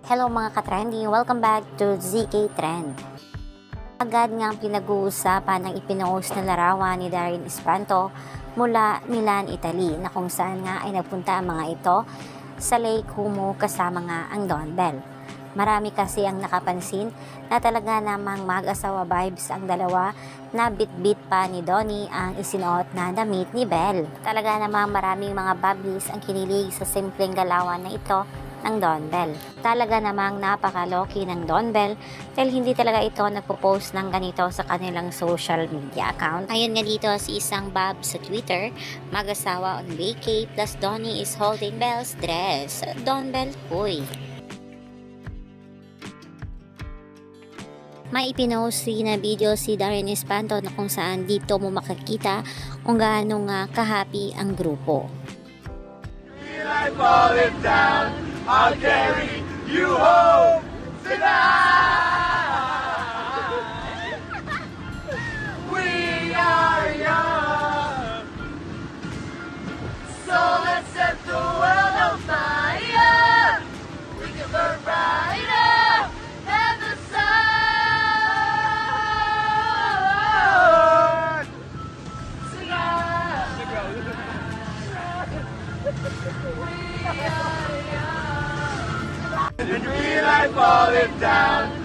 Hello mga ka-trending, welcome back to ZK Trend. Agad ngang pinag-uusapan ang ipinost na larawan ni Darren Espanto mula Milan, Italy na kung saan nga ay nagpunta ang mga ito sa Lake Como kasama nga ang Don Bell. Marami kasi ang nakapansin na talaga namang mag-asawa vibes ang dalawa na bit-bit pa ni Donnie ang isinuot na damit ni Bell. Talaga namang maraming mga bablis ang kinilig sa simpleng galawan na ito ng Don Bell. Talaga namang napakaloki ng Don Bell dahil hindi talaga ito nagpo-post ng ganito sa kanilang social media account. Ayun nga dito si isang bab sa Twitter, mag-asawa on vacay plus Donnie is holding Bell's dress. Don Bell, uy. May ipinost na video si Darren Espanto na kung saan dito mo makikita kung gaano nga kahapi ang grupo. I'll carry you home tonight. We are young, so let's set the world on fire. We can burn brighter than the sun. Sing out. We are young. And we like falling down.